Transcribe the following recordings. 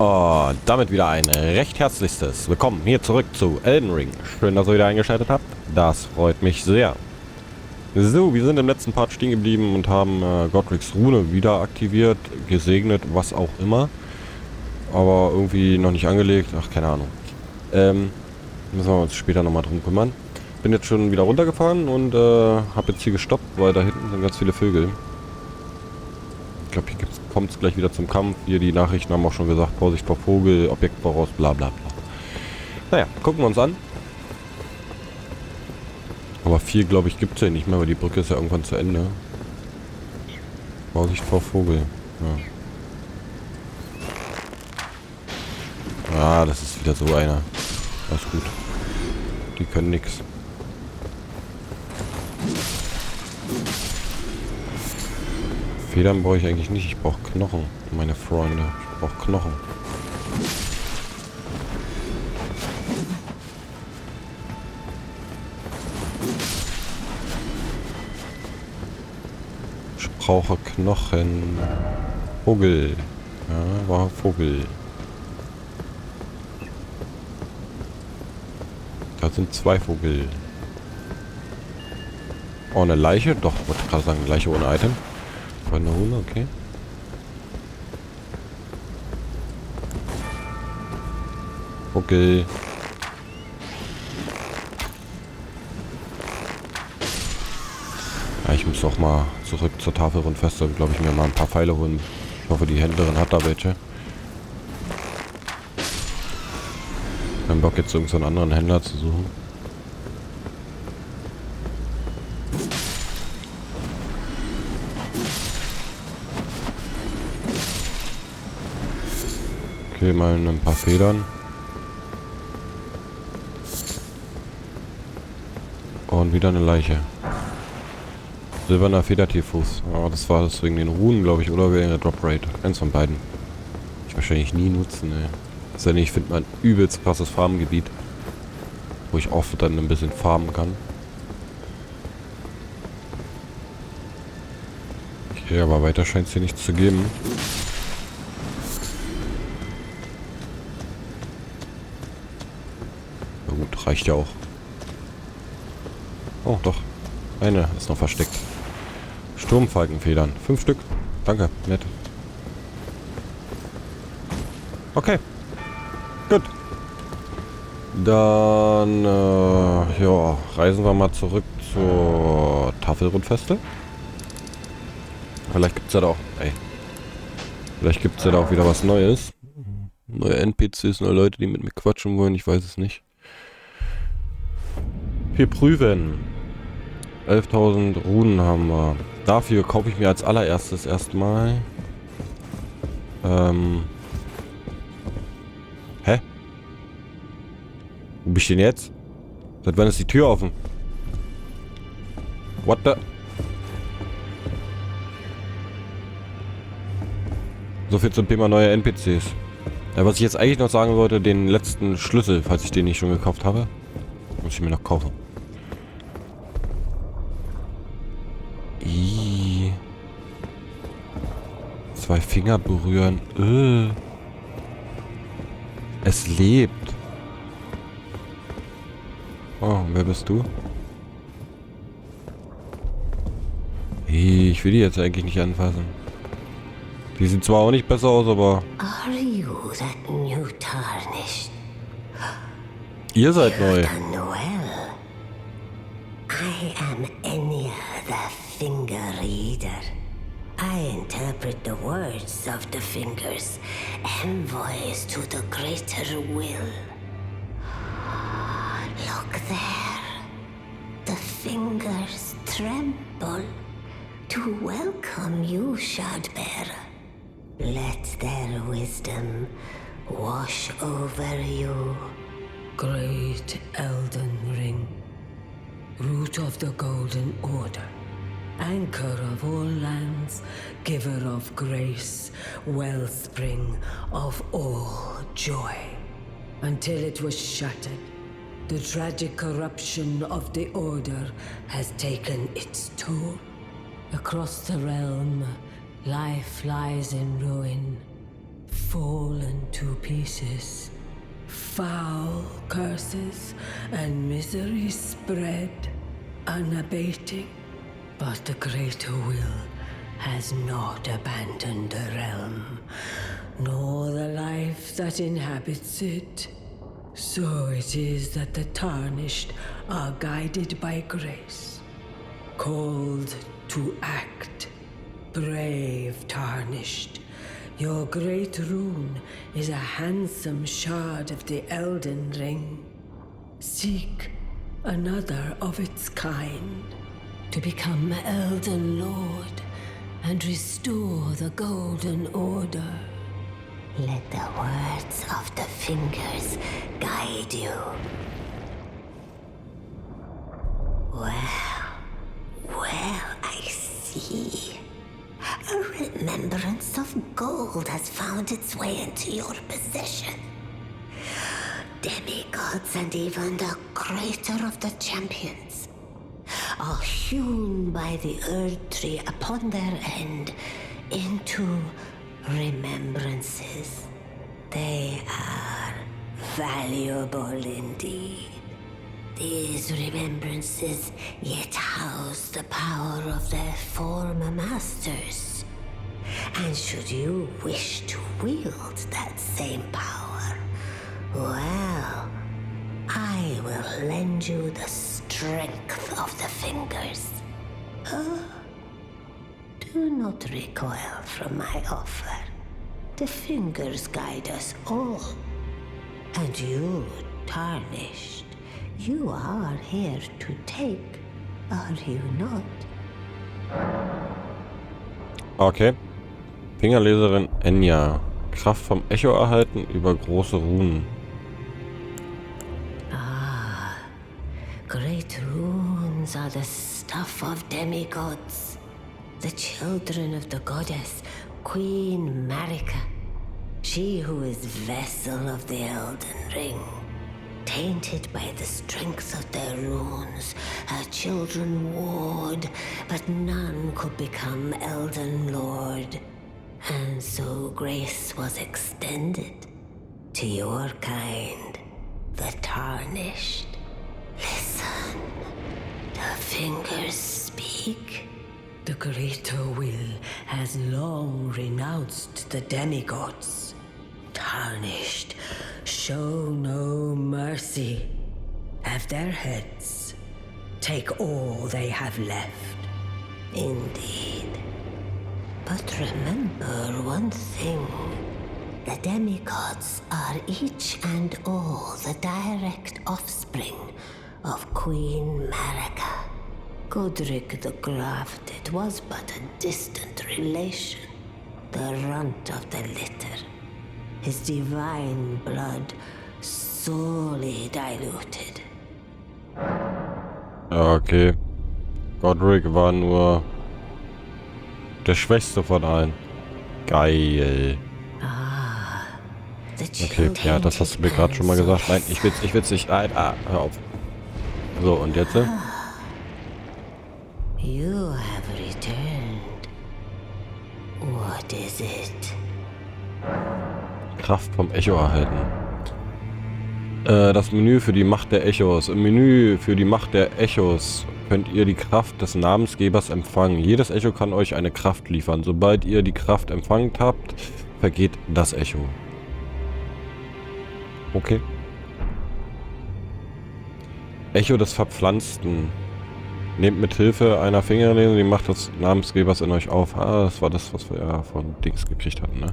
Und damit wieder ein recht herzlichstes Willkommen hier zurück zu Elden Ring. Schön, dass ihr wieder eingeschaltet habt. Das freut mich sehr. So, wir sind im letzten Part stehen geblieben und haben Godric's Rune wieder aktiviert, gesegnet, was auch immer. Aber irgendwie noch nicht angelegt. Ach, keine Ahnung. Müssen wir uns später nochmal drum kümmern. Bin jetzt schon wieder runtergefahren und habe jetzt hier gestoppt, weil da hinten sind ganz viele Vögel. Ich glaube, hier kommt es gleich wieder zum Kampf. Hier die Nachrichten haben auch schon gesagt, Vorsicht vor Vogel, Objekt voraus, bla bla bla. Naja, gucken wir uns an. Aber viel, glaube ich, gibt es ja nicht mehr, weil die Brücke ist ja irgendwann zu Ende. Vorsicht vor Vogel. Ja. Ah, das ist wieder so einer. Alles gut. Die können nix. Federn brauche ich eigentlich nicht. Ich brauche Knochen, meine Freunde. Ich brauche Knochen. Ich brauche Knochen. Vogel. Ja, war Vogel. Da sind zwei Vogel. Oh, eine Leiche? Doch, ich wollte gerade sagen, Leiche ohne Item. Eine Rune, okay. Okay. Ja, ich muss auch mal zurück zur Tafel und feste, glaube ich, mir mal ein paar Pfeile holen. Ich hoffe, die Händlerin hat da welche. Kein Bock, jetzt irgend so einen anderen Händler zu suchen. Okay, mal ein paar Federn. Und wieder eine Leiche. Silberner Federtierfuß. Oh, das war das wegen den Runen, glaube ich, oder wegen der Drop Rate. Eins von beiden. Ich wahrscheinlich nie nutzen, ey. Ist ja nicht, ich finde mal ein übelst krasses Farmgebiet. Wo ich auch dann ein bisschen farmen kann. Okay, aber weiter scheint es hier nichts zu geben. Gut, reicht ja auch. Oh, doch. Eine ist noch versteckt. Sturmfalkenfedern. 5 Stück. Danke, nett. Okay. Gut. Dann, ja, reisen wir mal zurück zur Tafelrundfeste. Vielleicht gibt's ja da auch, vielleicht gibt's ja da auch wieder was Neues. Neue NPCs, neue Leute, die mit mir quatschen wollen, ich weiß es nicht. Wir prüfen. 11.000 Runen haben wir. Dafür kaufe ich mir als allererstes erstmal. Hä? Wo bin ich denn jetzt? Seit wann ist die Tür offen? What the? So viel zum Thema neue NPCs. Ja, was ich jetzt eigentlich noch sagen wollte, den letzten Schlüssel, falls ich den nicht schon gekauft habe, muss ich mir noch kaufen. Ih. 2 Finger berühren. Es lebt. Oh, wer bist du? Ich will die jetzt eigentlich nicht anfassen. Die sieht zwar auch nicht besser aus, aber... Are you that new tarnished? Ihr seid neu. Well, I am Enya, the finger reader. I interpret the words of the fingers, envoys to the greater will. Look there. The fingers tremble to welcome you, Shardbearer. Let their wisdom wash over you. Great Elden Ring, root of the Golden Order, anchor of all lands, giver of grace, wellspring of all joy. Until it was shattered, the tragic corruption of the Order has taken its toll. Across the realm, life lies in ruin. fallen to pieces. Foul curses and misery spread, unabating. But the greater will has not abandoned the realm, nor the life that inhabits it. So it is that the tarnished are guided by grace, called to act. Brave tarnished, your great rune is a handsome shard of the Elden Ring. Seek another of its kind to become Elden Lord and restore the Golden Order. Let the words of the fingers guide you. Well, I see. A remembrance of gold has found its way into your possession. Demigods and even the greater of the champions are hewn by the Earth Tree upon their end into remembrances. They are valuable indeed. These remembrances yet house the power of their former masters. And should you wish to wield that same power, well, I will lend you the strength of the fingers. Do not recoil from my offer. The fingers guide us all. And you, tarnished, you are here to take, are you not? Okay. Fingerleserin Enya. Kraft vom Echo erhalten über große Runen. Great runes are the stuff of demigods, the children of the goddess, Queen Marika, she who is vessel of the Elden Ring. Tainted by the strength of their runes, her children warred, but none could become Elden Lord. And so grace was extended to your kind, the tarnished. Listen, the fingers speak. The greater will has long renounced the demigods. Tarnished, show no mercy. Have their heads. Take all they have left. Indeed. But remember one thing. The demigods are each and all the direct offspring of Queen Marika. Godric the Grafted was but a distant relation, the runt of the litter. His divine blood sorely diluted. Okay. Godric war nur der Schwächste von allen. Geil. Okay, ja, das hast du mir gerade schon mal gesagt. Nein, ich will's nicht. Nein, hör auf. So, und jetzt? You have returned. What is it? Kraft vom Echo erhalten. Das Menü für die Macht der Echos. Im Menü für die Macht der Echos könnt ihr die Kraft des Namensgebers empfangen. Jedes Echo kann euch eine Kraft liefern. Sobald ihr die Kraft empfangen habt, vergeht das Echo. Okay. Echo des Verpflanzten. Nehmt mit Hilfe einer Fingerlese die Macht des Namensgebers in euch auf. Ah, das war das, was wir ja von Dings gekriegt hatten, ne?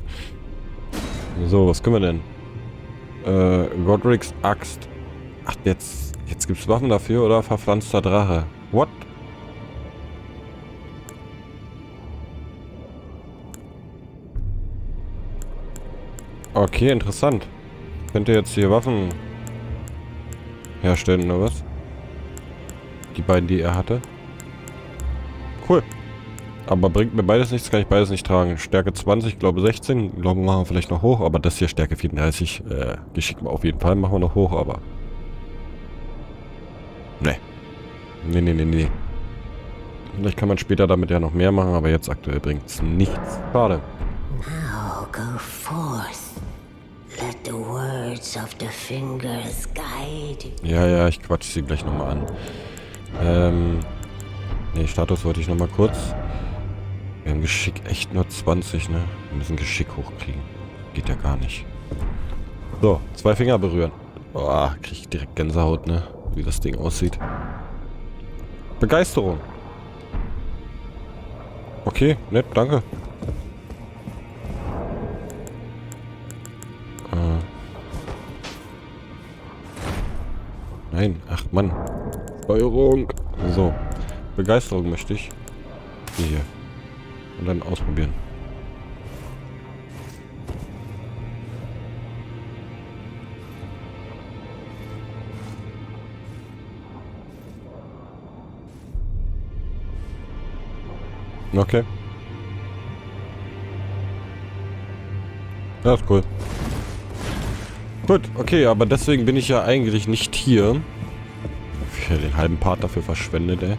So, was können wir denn? Godrics Axt. Ach, jetzt gibt's Waffen dafür, oder? Verpflanzter Drache. What? Okay, interessant. Könnt ihr jetzt hier Waffen herstellen, oder was? Die beiden, die er hatte. Cool. Aber bringt mir beides nichts, kann ich beides nicht tragen. Stärke 20, glaube 16. Glaube, machen wir vielleicht noch hoch. Aber das hier Stärke 34. Geschick auf jeden Fall machen wir noch hoch, aber... Nee. Nee. Vielleicht kann man später damit ja noch mehr machen, aber jetzt aktuell bringt es nichts. Schade. Now go forth. Let the words of the fingers guide you. Ja, ich quatsch sie gleich nochmal an. Ne, Status wollte ich nochmal kurz. Wir haben Geschick echt nur 20, ne? Wir müssen Geschick hochkriegen. Geht ja gar nicht. So, 2 Finger berühren. Boah, krieg ich direkt Gänsehaut, ne? Wie das Ding aussieht. Begeisterung. Okay, nett, danke. Nein, ach Mann. Steuerung. So. Begeisterung möchte ich. Hier. Und dann ausprobieren. Okay. Ja, ist cool. Gut, okay, aber deswegen bin ich ja eigentlich nicht hier. Ich habe den halben Part dafür verschwendet, ey.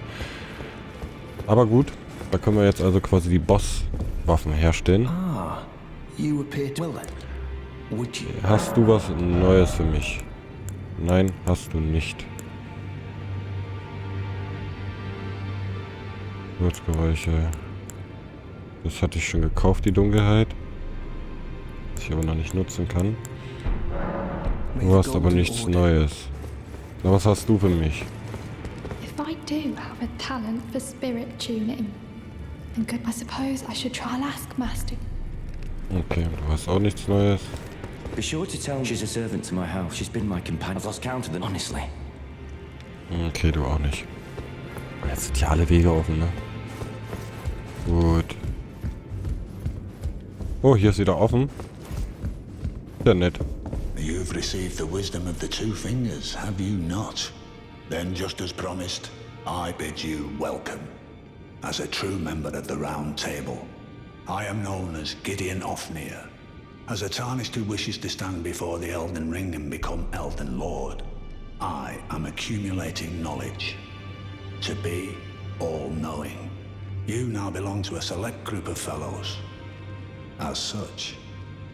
Aber gut, da können wir jetzt also quasi die Bosswaffen herstellen. Hast du was Neues für mich? Nein, hast du nicht. Kurzgeräusche. Das hatte ich schon gekauft, die Dunkelheit. Das ich aber noch nicht nutzen kann. Du hast aber nichts Neues. Na, was hast du für mich? If I do have a talent for spirit tuning, then good, I suppose I should try Lask Master. Okay, du hast auch nichts Neues. Be sure to tell her she's a servant to my house. She's been my companion. I've lost count of them, honestly. Okay, du auch nicht. Jetzt sind ja alle Wege offen, ne? Gut. Oh, hier ist wieder offen. Ja, nett. You've received the wisdom of the two fingers, have you not? Then, just as promised, I bid you welcome. As a true member of the Round Table, I am known as Gideon Ofnir. As a tarnished who wishes to stand before the Elden Ring and become Elden Lord, I am accumulating knowledge. To be all-knowing. You now belong to a select group of fellows. As such,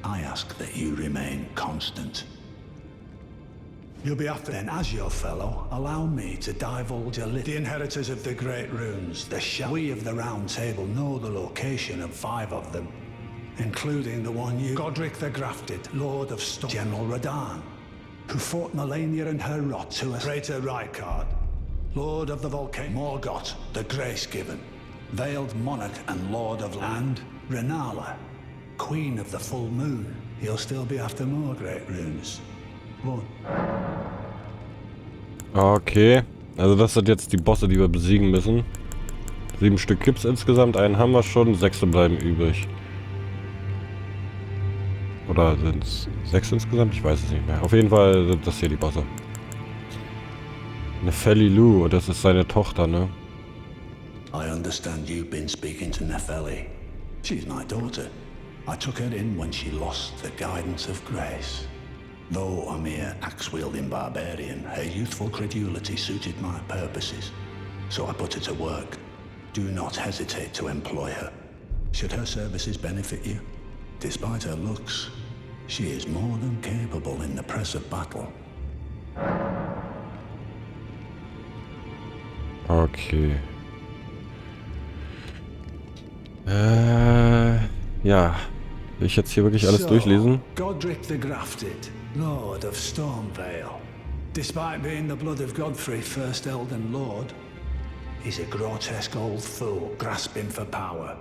I ask that you remain constant. You'll be after then, as your fellow, allow me to divulge a little. The inheritors of the great runes, we of the Round Table know the location of 5 of them, including the one you, Godric the Grafted, Lord of Storm, General Radahn, who fought Melania and her rot to us, Praetor Rykard, Lord of the Volcano, Morgoth, the Grace-Given, Veiled Monarch and Lord of Land, Renala, Queen of the Full Moon. You'll still be after more great runes. One. Okay. Also das sind jetzt die Bosse, die wir besiegen müssen. 7 Stück gibt's insgesamt. Einen haben wir schon. 6 bleiben übrig. Oder sind es 6 insgesamt? Ich weiß es nicht mehr. Auf jeden Fall sind das hier die Bosse. Nefeli, das ist seine Tochter, ne? I understand you've been speaking to Nefeli. She's my daughter. I took her in when she lost the guidance of grace. Though a mere axe-wielding barbarian, her youthful credulity suited my purposes. So I put her to work. Do not hesitate to employ her. Should her services benefit you? Despite her looks, she is more than capable in the press of battle. Okay. Ja. Will ich jetzt hier wirklich alles durchlesen? Godric the Grafted, Lord of Stormvale. Despite being the blood of Godfrey, first Elden Lord, he's a grotesque old fool grasping for power.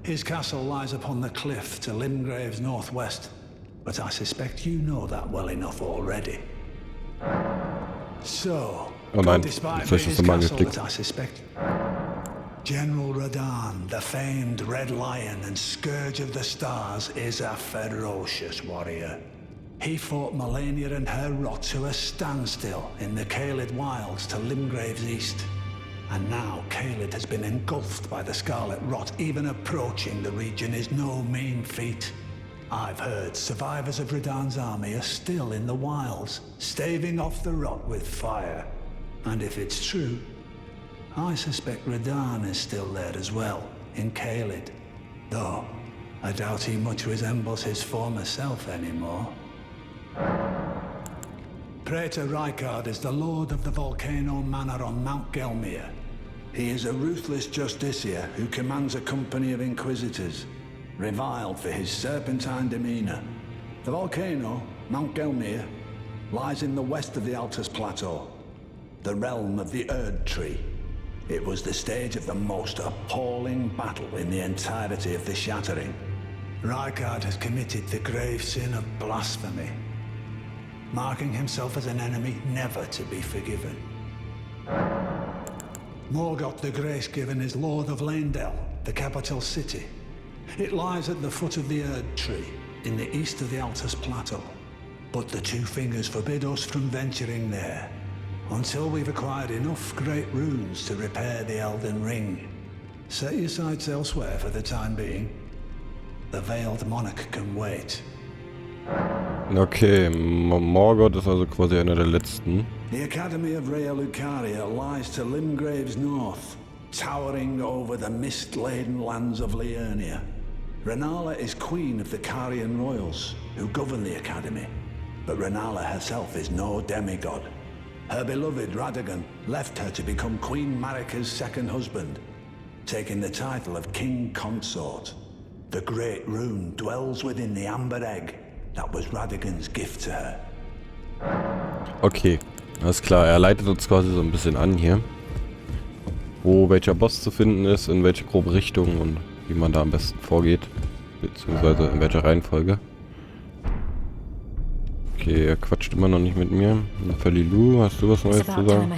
His castle lies upon the cliff to Limgrave's northwest, but I suspect you know that well enough already. So, oh nein, despite jetzt habe ich das nochmal angeklickt. I suspect General Radahn, the famed Red Lion and Scourge of the Stars, is a ferocious warrior. He fought Melania and her rot to a standstill in the Caelid Wilds to Limgrave's east. And now Caelid has been engulfed by the Scarlet Rot. Even approaching the region is no mean feat. I've heard survivors of Radahn's army are still in the wilds, staving off the rot with fire. And if it's true, I suspect Radahn is still there as well, in Caelid. Though, I doubt he much resembles his former self anymore. Praetor Rykard is the lord of the Volcano Manor on Mount Gelmir. He is a ruthless justiciar who commands a company of inquisitors, reviled for his serpentine demeanor. The volcano, Mount Gelmir, lies in the west of the Altus Plateau, the realm of the Erd Tree. It was the stage of the most appalling battle in the entirety of the Shattering. Rykard has committed the grave sin of blasphemy, marking himself as an enemy never to be forgiven. Morgoth the Grace-Given is Lord of Leyndell, the capital city. It lies at the foot of the Erd Tree, in the east of the Altus Plateau. But the Two Fingers forbid us from venturing there, until we've acquired enough great runes to repair the Elden Ring. Set your sights elsewhere for the time being. The Veiled Monarch can wait. Okay, Morgoth ist also quasi einer der letzten. The Academy of Rhea Lucaria lies to Limgrave's north, towering over the mist-laden lands of Liurnia. Rennala is queen of the Carian royals, who govern the Academy. But Rennala herself is no demigod. Her beloved Radagon left her to become Queen Marika's second husband, taking the title of King Consort. The Great Rune dwells within the Amber Egg. That was Radagons gift to her. Okay, alles klar. Er leitet uns quasi so ein bisschen an hier. Wo welcher Boss zu finden ist, in welche grobe Richtung und wie man da am besten vorgeht. Beziehungsweise in welcher Reihenfolge. Okay, er quatscht immer noch nicht mit mir. Falilu, hast du was Neues zu sagen?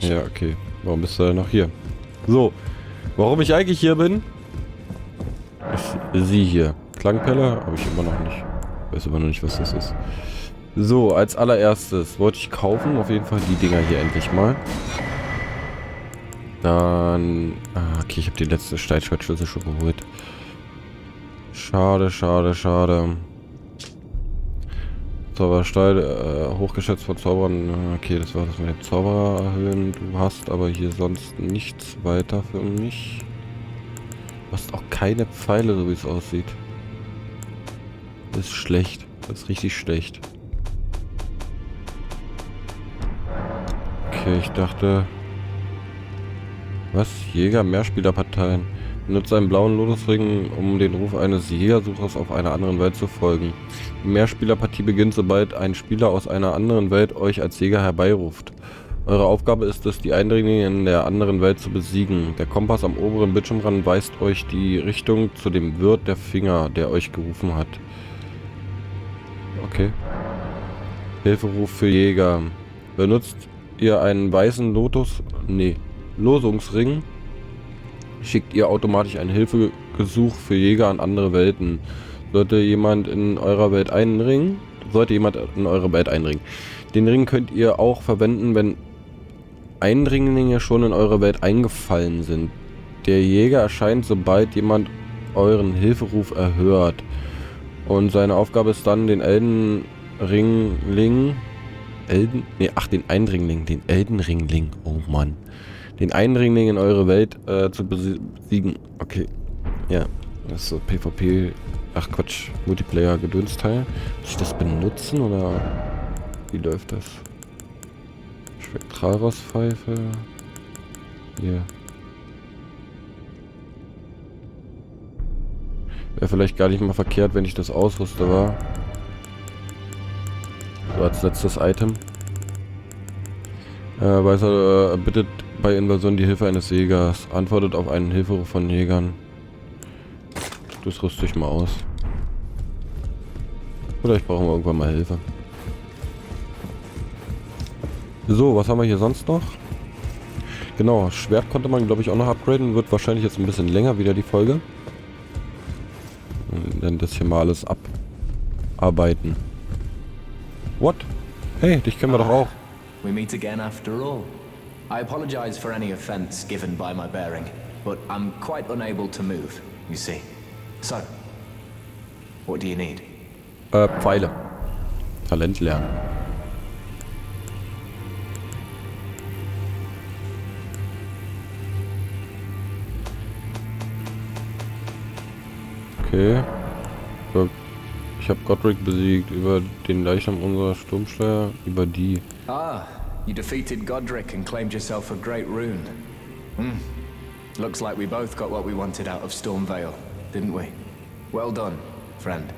Ja, okay. Warum bist du noch hier? So, warum ich eigentlich hier bin? Sie hier. Klangpelle? Habe ich immer noch nicht. Weiß aber noch nicht, was das ist. So, als allererstes wollte ich kaufen. Auf jeden Fall die Dinger hier endlich mal. Dann... okay, ich habe die letzte Steinschwertschlüssel schon geholt. Schade, schade, schade. Zauberstein, hochgeschätzt von Zaubern. Okay, das war das mit dem Zauberer erhöhen. Du hast aber hier sonst nichts weiter für mich. Du hast auch keine Pfeile, so wie es aussieht. Das ist schlecht. Das ist richtig schlecht. Okay, ich dachte... Was? Jäger, Mehrspielerparteien. Benutze einen blauen Lotusring, um den Ruf eines Jägersuchers auf einer anderen Welt zu folgen. Die Mehrspielerpartie beginnt, sobald ein Spieler aus einer anderen Welt euch als Jäger herbeiruft. Eure Aufgabe ist es, die Eindringlinge in der anderen Welt zu besiegen. Der Kompass am oberen Bildschirmrand weist euch die Richtung zu dem Wirt der Finger, der euch gerufen hat. Okay. Hilferuf für Jäger. Benutzt ihr einen weißen Losungsring, schickt ihr automatisch ein Hilfegesuch für Jäger an andere Welten. Sollte jemand in eure Welt eindringen. Den Ring könnt ihr auch verwenden, wenn Eindringlinge schon in eure Welt eingefallen sind. Der Jäger erscheint, sobald jemand euren Hilferuf erhört. Und seine Aufgabe ist dann, den den Eldenringling, oh Mann. Den Eindringling in eure Welt zu besiegen. Okay. Ja, das ist so PvP. Ach Quatsch, Multiplayer-Gedönsteil. Muss ich das benutzen oder wie läuft das? Spektralrostpfeife. Hier. Wäre vielleicht gar nicht mal verkehrt, wenn ich das ausrüste, war. So als letztes Item. Weißer bittet bei Invasion die Hilfe eines Jägers. Antwortet auf einen Hilferuf von Jägern. Das rüste ich mal aus. Vielleicht brauchen wir irgendwann mal Hilfe. So, was haben wir hier sonst noch? Genau, Schwert konnte man glaube ich auch noch upgraden. Wird wahrscheinlich jetzt ein bisschen länger wieder die Folge. Und dann das hier mal alles abarbeiten. What? Hey, dich kennen wir doch auch. We meet again after all. I apologize for any offense given by my bearing, but I'm quite unable to move, you see. So, what do you need? Pfeile. Talent lernen. Okay. Ich habe Godric besiegt über den Leichnam unserer Sturmschleier, über die. Ah, you defeated Godric and claimed yourself a great rune. Looks like we both got what we wanted out of Stormveil, didn't we? Well done, friend.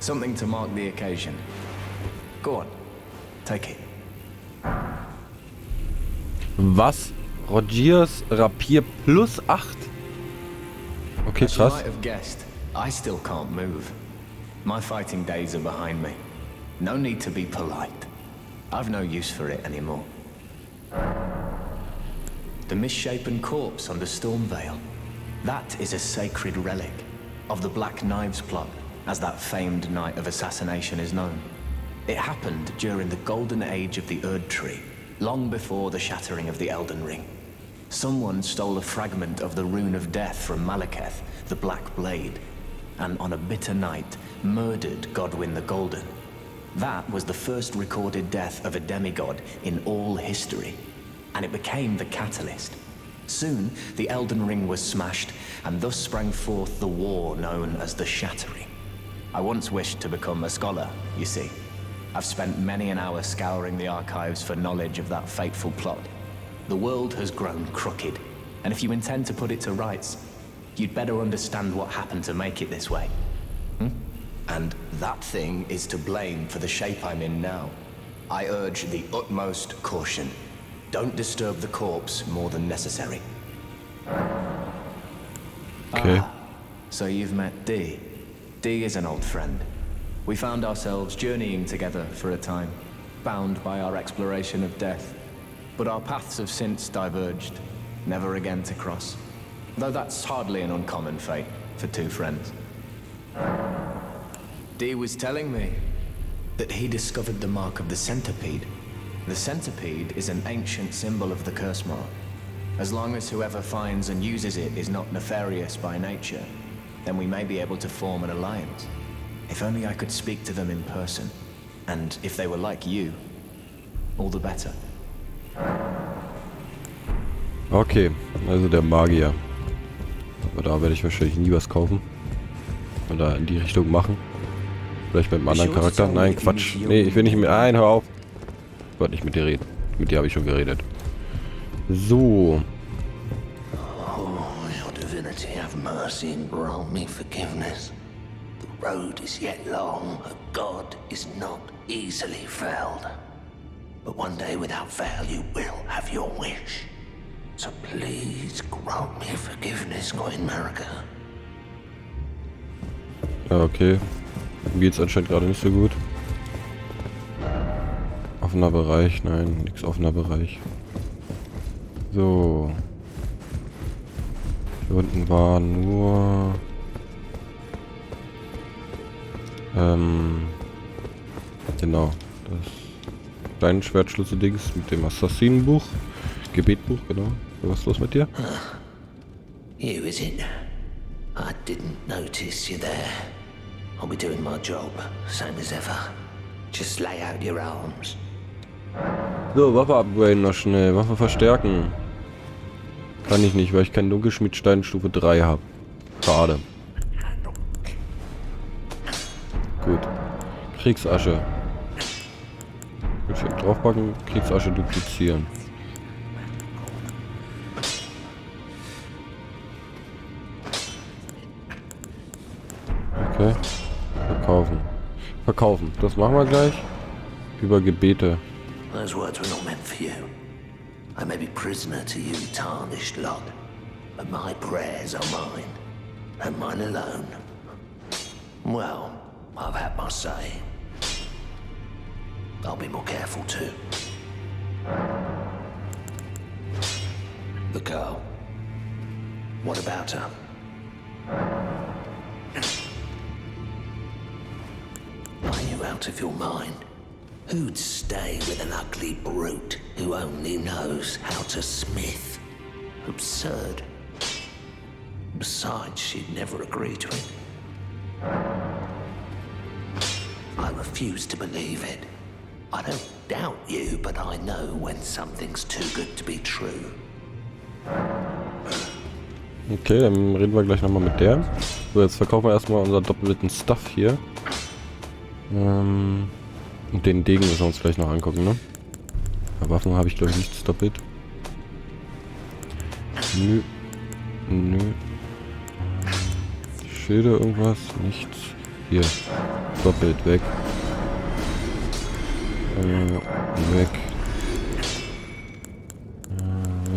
Something to mark the occasion. Go on, take it. Was? Rogiers Rapier+8? Okay, As you krass. might have guessed, I still can't move. My fighting days are behind me. No need to be polite. I've no use for it anymore. The misshapen corpse under Stormveil. That is a sacred relic of the Black Knives plot, as that famed night of assassination is known. It happened during the golden age of the Erd Tree, long before the shattering of the Elden Ring. Someone stole a fragment of the Rune of Death from Malekith, the Black Blade, and on a bitter night, murdered Godwyn the Golden. That was the first recorded death of a demigod in all history, and it became the catalyst. Soon, the Elden Ring was smashed, and thus sprang forth the war known as the Shattering. I once wished to become a scholar, you see. I've spent many an hour scouring the archives for knowledge of that fateful plot. The world has grown crooked, and if you intend to put it to rights, you'd better understand what happened to make it this way. And that thing is to blame for the shape I'm in now. I urge the utmost caution. Don't disturb the corpse more than necessary. Okay. So you've met Dee. Dee is an old friend. We found ourselves journeying together for a time, bound by our exploration of death. But our paths have since diverged, never again to cross. Though that's hardly an uncommon fate for two friends. Dee was telling me that he discovered the mark of the centipede. The centipede is an ancient symbol of the curse mark. As long as whoever finds and uses it is not nefarious by nature, then we may be able to form an alliance. If only I could speak to them in person. And if they were like you, all the better. Okay, also der Magier. Aber da werde ich wahrscheinlich nie was kaufen. Oder in die Richtung machen. Vielleicht mit einem anderen Charakter. Nein, Quatsch. Nee, ich will nicht mit... Nein, hör auf. Ich wollte nicht mit dir reden. Mit dir habe ich schon geredet. So. Oh, your divinity, have mercy and grant me forgiveness. The road is yet long, but God is not easily felled. But one day without fail you will have your wish. So please grant me forgiveness, Queen Marika. Ja, okay. Mir geht's anscheinend gerade nicht so gut. Offener Bereich, nein, nix offener Bereich. So. Hier unten war nur... genau. Das kleine Schwertschlüssel-Dings mit dem Assassinenbuch. Gebetbuch, genau. Was ist los mit dir? You, is it? I didn't notice you there. I'll be doing my job, same as ever. Just lay out your arms. So, Waffe upgraden noch schnell. Waffe verstärken. Kann ich nicht, weil ich keinen Dunkelschmiedstein Stufe 3 habe. Schade. Gut. Kriegsasche. Bildschirm draufpacken, Kriegsasche duplizieren. Okay. Verkaufen. Verkaufen. Das machen wir gleich. Über Gebete. Those words were not meant for you. I may be prisoner to you, tarnished lot, but my prayers are mine, and mine alone. Well, I've had my say. I'll be more careful too. The girl. What about her? Are you out of your mind? Who'd stay with an ugly brute who only knows how to smith? Absurd. Besides, she'd never agree to it. I refuse to believe it. I don't doubt you, but I know when something's too good to be true. Okay, dann reden wir gleich nochmal mit der. So, jetzt verkaufen wir erstmal unser doppelten Stuff hier. Und den Degen müssen wir uns vielleicht noch angucken, ne? Bei Waffen habe ich glaube ich nichts doppelt. Nö. Nö. Schilde irgendwas? Nichts. Hier. Doppelt weg. Weg.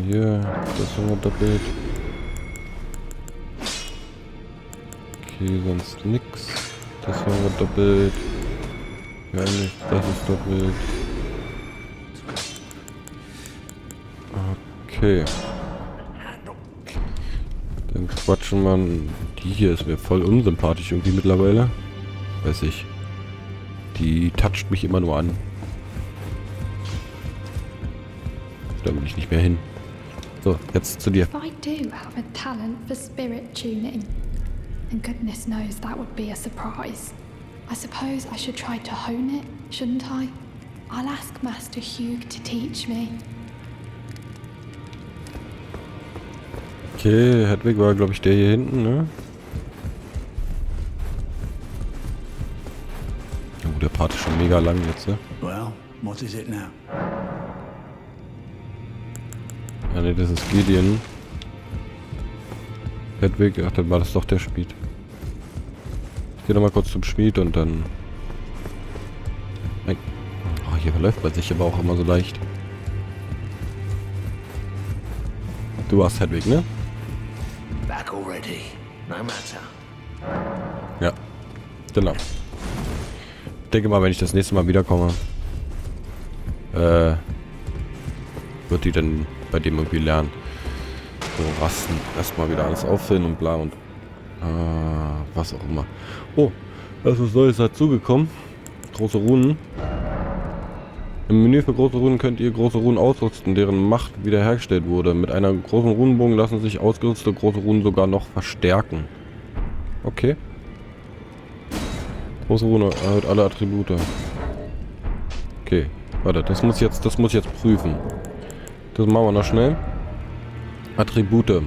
Hier. Das haben wir doppelt. Okay, sonst nix. Das haben wir doppelt. Ja, nicht. Das ist doppelt. Okay. Dann quatschen wir. Die hier ist mir voll unsympathisch irgendwie mittlerweile. Weiß ich. Die toucht mich immer nur an. Da will ich nicht mehr hin. So, jetzt zu dir. If I do have a talent for spirit tuning, and goodness knows that would be a surprise, I suppose I should try to hone it, shouldn't I? I'll ask Master Hugh to teach me. Okay, Hedwig war glaube ich der hier hinten, ne? Oh, der Part ist schon mega lang jetzt, ne? Well, what is it now? Ja, ne, das ist Gideon. Hedwig, ach, dann war das doch der Schmied. Ich gehe nochmal kurz zum Schmied und dann... Oh, hier verläuft man sich aber auch immer so leicht. Du warst Hedwig, ne? Back already. No matter. Ja, genau. Ich denke mal, wenn ich das nächste Mal wiederkomme, wird die dann bei dem irgendwie lernen. So rasten, erstmal wieder alles auffüllen und bla und was auch immer. Oh, da ist was Neues dazugekommen. Große Runen. Im Menü für große Runen könnt ihr große Runen ausrüsten, deren Macht wiederhergestellt wurde. Mit einer großen Runenbogen lassen sich ausgerüstete große Runen sogar noch verstärken. Okay. Große Rune erhöht alle Attribute. Okay, warte, das muss ich jetzt prüfen. Das machen wir noch schnell. Attribute.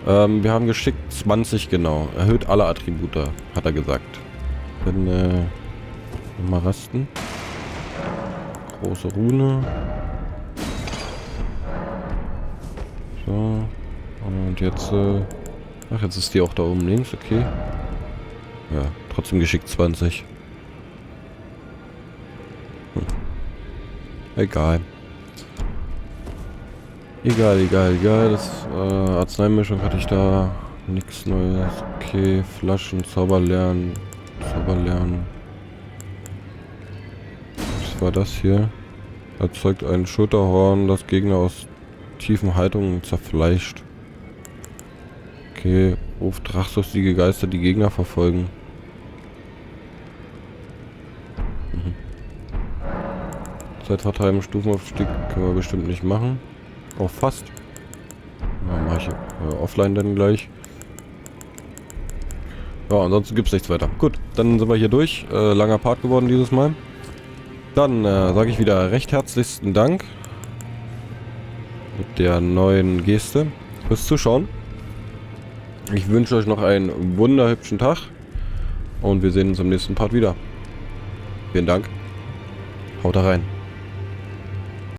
Wir haben geschickt 20 genau. Erhöht alle Attribute, hat er gesagt. Dann mal rasten. Große Rune. So. Und jetzt, ach, jetzt ist die auch da oben links, okay. Ja, trotzdem geschickt 20. Egal. Egal. Das Arzneimischung hatte ich da. Nichts Neues. Okay, Flaschen, Zauberlernen. Was war das hier? Erzeugt ein Schulterhorn, das Gegner aus tiefen Haltungen zerfleischt. Okay, ruft rachsüchtige Geister, die Gegner verfolgen. Zeitvertreiben, Stufenaufstieg können wir bestimmt nicht machen. Auch fast. Ja, mache ich offline dann gleich. Ja, ansonsten gibt es nichts weiter. Gut, dann sind wir hier durch. Langer Part geworden dieses Mal. Dann sage ich wieder recht herzlichsten Dank mit der neuen Geste fürs Zuschauen. Ich wünsche euch noch einen wunderhübschen Tag und wir sehen uns im nächsten Part wieder. Vielen Dank. Haut rein.